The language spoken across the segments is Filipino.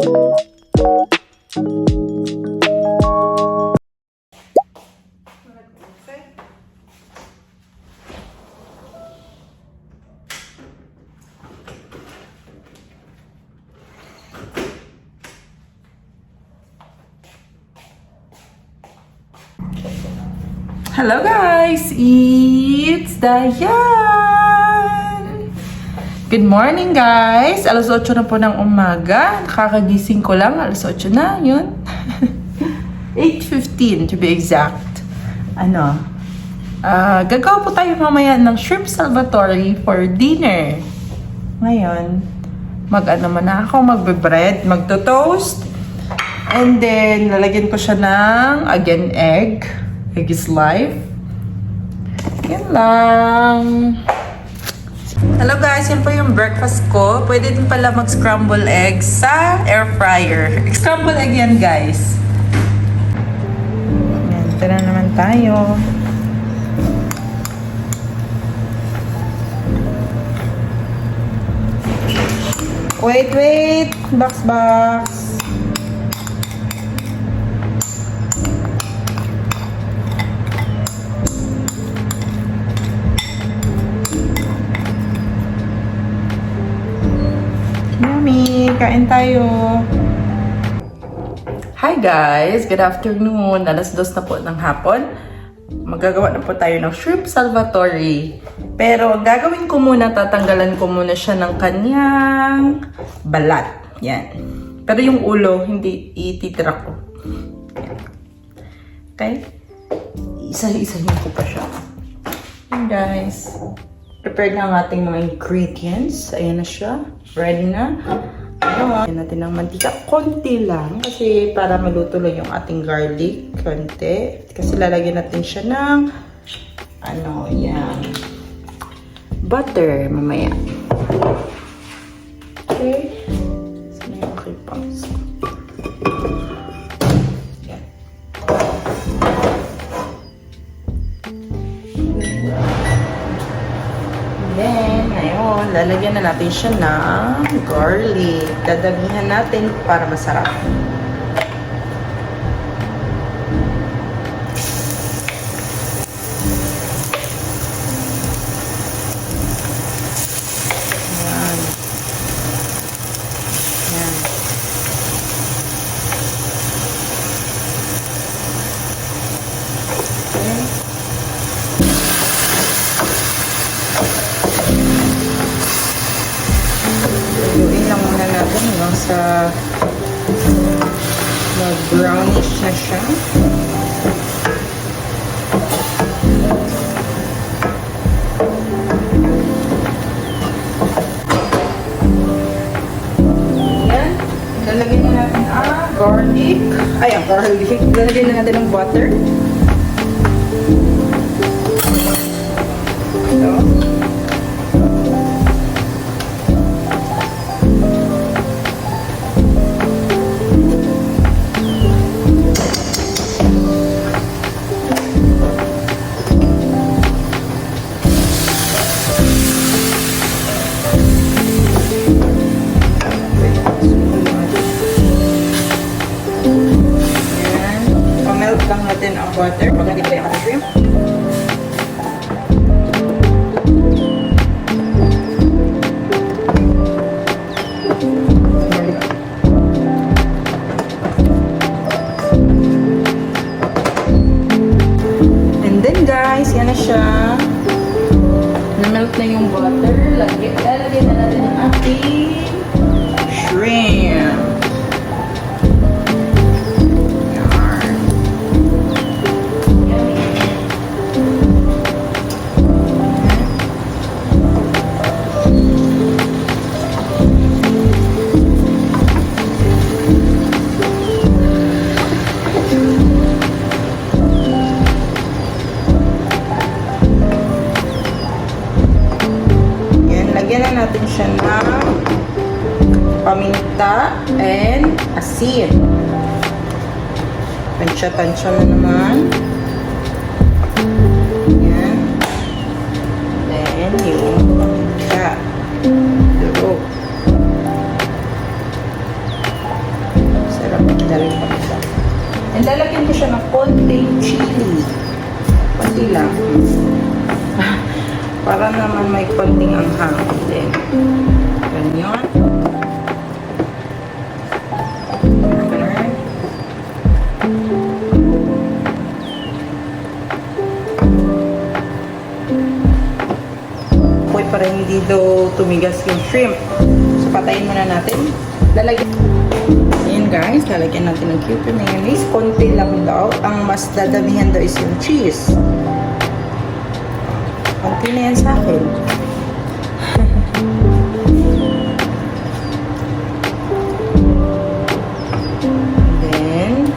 Hello guys! It's Dayan! Good morning guys! Alas 8 na po ng umaga. Nakakagising ko lang. Alas 8 na. Yun. 8:15 to be exact. Gagawa po tayo mamaya ng shrimp salvatore for dinner. Ngayon, magbe-bread, magto-toast. And then, lalagyan ko siya ng, again, egg. Egg is life. Yan lang. Hello guys, yan po yung breakfast ko. Pwede din pala mag-scramble egg sa air fryer. Scramble egg yan guys. Yan, ito na naman tayo. Wait. Box. Kain tayo. Hi guys! Good afternoon. Alas 2 na po ng hapon. Magagawa na po tayo ng shrimp salvatore. Pero gagawin ko muna, tatanggalan ko muna siya ng kanyang balat. Yan. Pero yung ulo, hindi ititira ko. Yan. Okay? Isa-isahin ko pa siya. Yan guys. Prepared na ang ating mga ingredients. Ayan na siya. Ready na. Lagyan natin ng mantika. Konti lang. Kasi para maluto lang yung ating garlic. Konti. Kasi lalagyan natin siya ng yan. Butter mamaya. Okay. Saan yung aking pumps? Yan. Then, ngayon, lalagyan na natin siya ng garlic. Dadamihan natin para masarap. Ayan. Ayan. Okay. Lutuin lang muna natin hanggang sa mag-brownish na siya. Ayan. Lalagyan na natin ang garlic. Ay, ang garlic. Lalagyan na natin ang butter. Ito. Melt lang natin ang butter. Maglagay tayo ng shrimp. And then guys, yan na siya. Na-melt na yung butter. Lalagyan na natin ang ating shrimp. Lagyan na natin siya ng paminta and asin. Tansya-tansya na naman. Ayan. Then, yung paminta. Durog. Sarap ng daling pagka. And lalagyan ko siya ng konting chili. Konti lang. Para naman may konting anghang din. Ganyan. Para hindi daw tumigas yung shrimp. So, patayin muna natin. Lalagyan. Ayan guys, lalagyan natin ng cube mayonnaise. Konti lang daw. Ang mas dadamihan daw is yung cheese. Konti na yan sa akin. Then,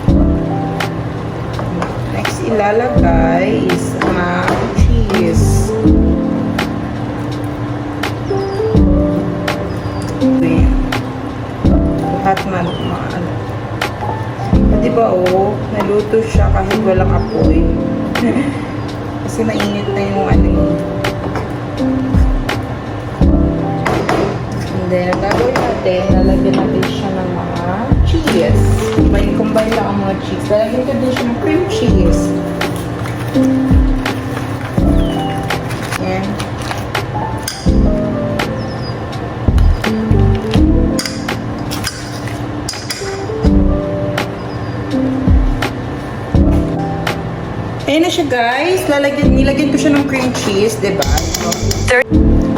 next ilalagay is cheese. Lahat ano. Diba naluto siya kahit walang apoy. Kasi mainit na yung ano yun. And then, ang gagawin natin, lalagyan natin siya ng mga cheese. Combine lang ang mga cheese. Lalagyan ko din siya ng cream cheese. Yan. Ayan na siya guys, nilagyan ko siya ng cream cheese, diba?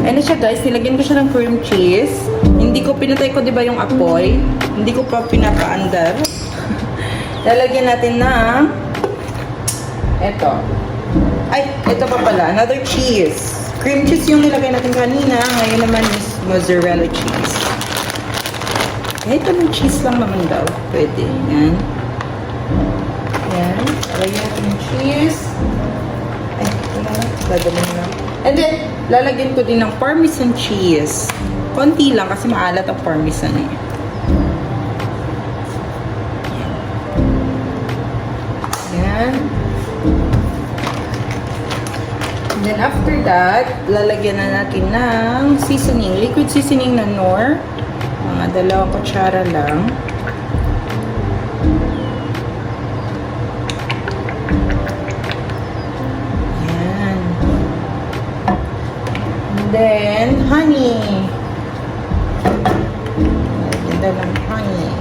Ayan na siya guys, nilagyan ko siya ng cream cheese. Hindi ko pinatay ko diba yung apoy. Hindi ko pa pinapaandar. Lalagyan natin ng eto. Ay, eto pa pala, another cheese. Cream cheese yung nilagay natin kanina. Ngayon naman is mozzarella cheese. Ito ng cheese lang naman daw. Pwede, yan. Yan. Lagyan natin yung cheese. Ay, dadalhin na. And then, lalagyan ko din ng parmesan cheese. Konti lang kasi maalat ang parmesan eh. Yan. And then after that, lalagyan na natin ng seasoning. Liquid seasoning na Knorr. Mga 2 kutsara lang. Then, honey. Ganda ng honey.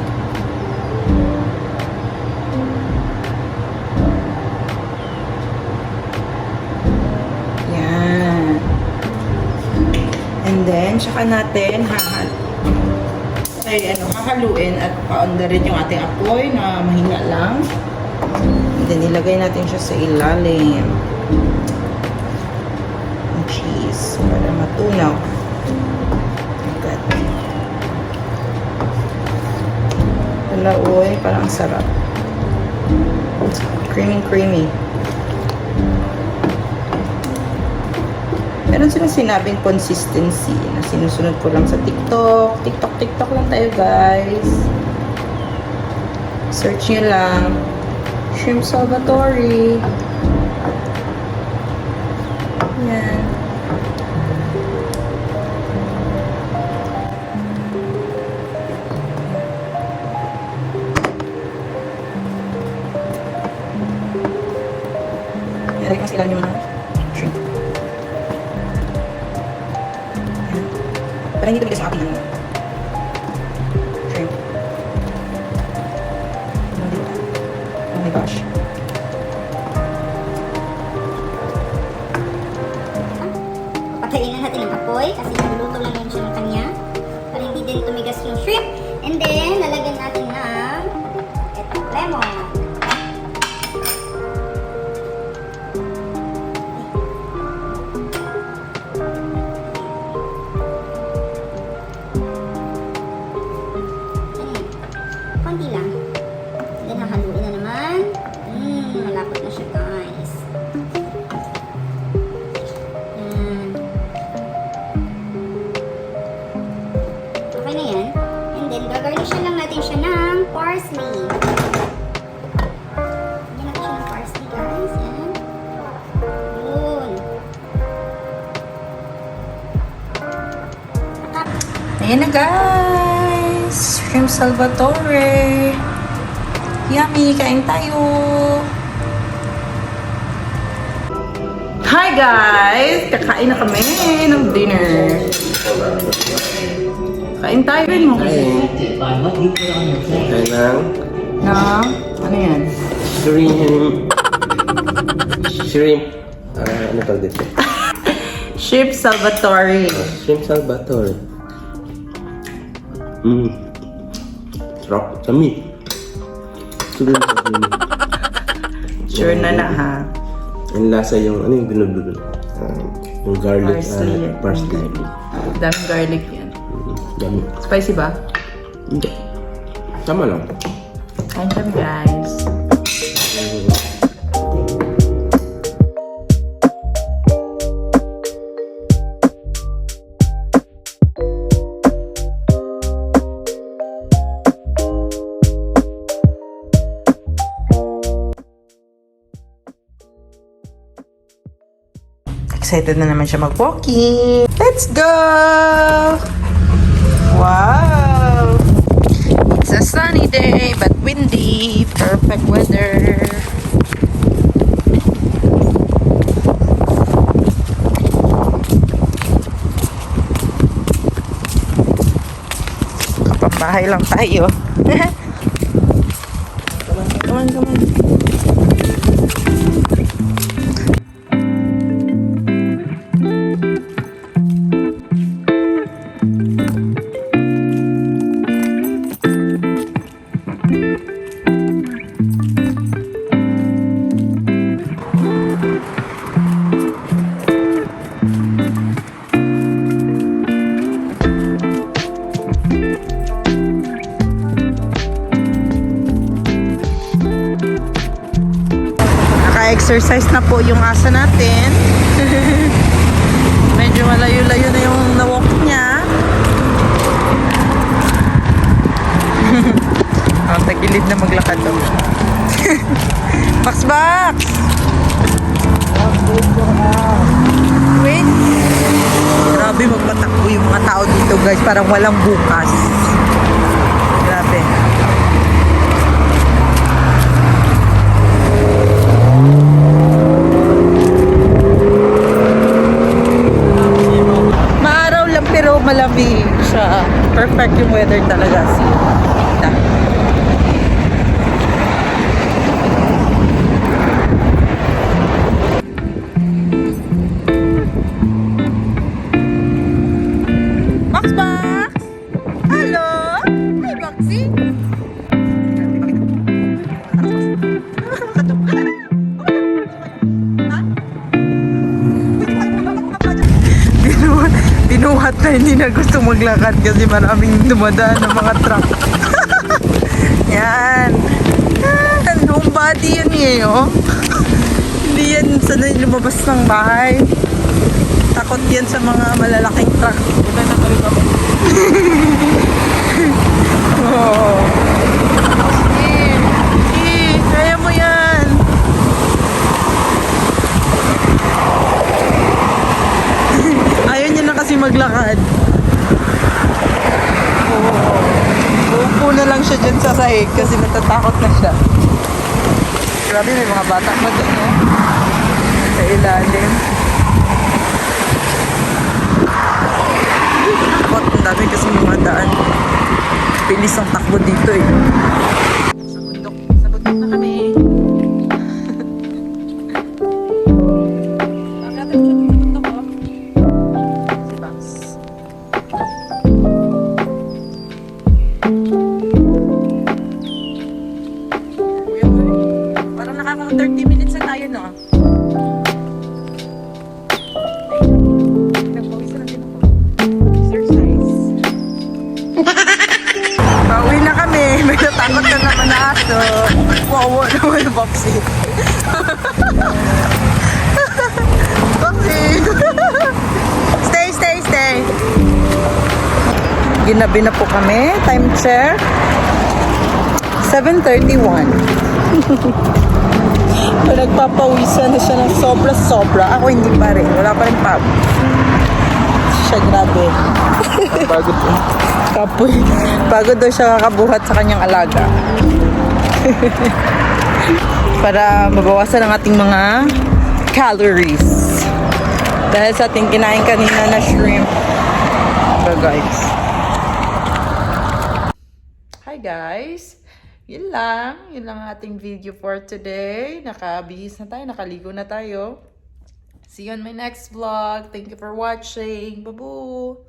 Yan. And then, saka natin hahaluin at paundarin yung ating apoy na mahina lang. And then, ilagay natin siya sa ilalim. Cheese para matunaw. Wala, parang sarap. Creamy. Meron silang sinabing consistency na sinusunod ko lang sa TikTok. TikTok lang tayo guys. Search nyo lang. Shrimp Salvatore. Yan. Ilagay ko sila yung mga shrimp. Yan. Para hindi tumigas sa akin ng shrimp. Oh my gosh. Patayin na natin ang apoy kasi niluluto lang yan siya ng kanya para hindi din tumigas yung shrimp. And then, lalagyan natin ng lemon. Konti lang. Then, hahaluin na naman. Malapot na siya guys. Okay na yan. And then, gagarnishan lang natin siya ng parsley. Lagyan natin siya ng parsley, guys. Yan. Yun. Ayan na guys! Shrimp Salvatore! Yummy! Kain tayo! Hi guys! Kakain na kami ng dinner. Kain tayo rin mo. Kain ng Na? Ano yan? shrimp. Ano tawag dito? Shrimp Salvatore. Shrimp Salvatore. Sarap. Sami. Sure na na ha. Ang lasa yung, ano yung binulbul? Yung garlic. Parsley. Daming garlic yan. Dami. Spicy ba? Hindi. Tama lang. Kain kami guys. Excited na naman siya mag-walking. Let's go! Wow! It's a sunny day but windy. Perfect weather. Kapambahay lang tayo. Come on, come on. Naka-exercise na po yung asa natin. Medyo malayo-layo na yung na-walk niya. Ang tagilid na maglakad daw. Box box! Wait. Grabe magpatakbo yung mga tao dito guys. Parang walang bukas. Grabe. Maaraw lang pero malamig siya. Perfect yung weather talaga. Kita. Box box! Hello! Hi Boxy! Binuhat na hindi na gusto maglakad kasi maraming dumadaan ng mga truck. Yan. Home body yan eh, oh. Hindi yan sanay lumabas ng bahay. Takot yan sa mga malalaking truck. Wala na talaga ako. Oh. Kaya mo yan. Ayaw niya na kasi maglakad. Uupo na lang siya dyan sa sahig kasi natatakot na siya. Grabe, may mga bata na dyan, no? Sa ilalim. Takot, ang dami kasi mga daan. Bilis ang takbo dito eh. Sa bundok na kami. Parang nakaka 30 minutes na tayo, no? Nagpawisa na din ako. Exercise. Pauwi na kami. May natakot na naman na aso. Wow, naman yung boxy. Boxy. Stay. Ginabi na po kami. Time check. 7:31. Nagpapawisan na siya ng sobra-sobra. Ako hindi pa rin. Wala pa rin pawis. Siya, grabe. Pagod po. Pagod daw siya kakabuhat sa kanyang alaga. Para mabawasan ang ating mga calories. Dahil sa ating kinain kanina na shrimp. So guys. Hi guys. Yun lang ang ating video for today. Nakabihis na tayo, nakaligo na tayo. See you on my next vlog. Thank you for watching. Babu!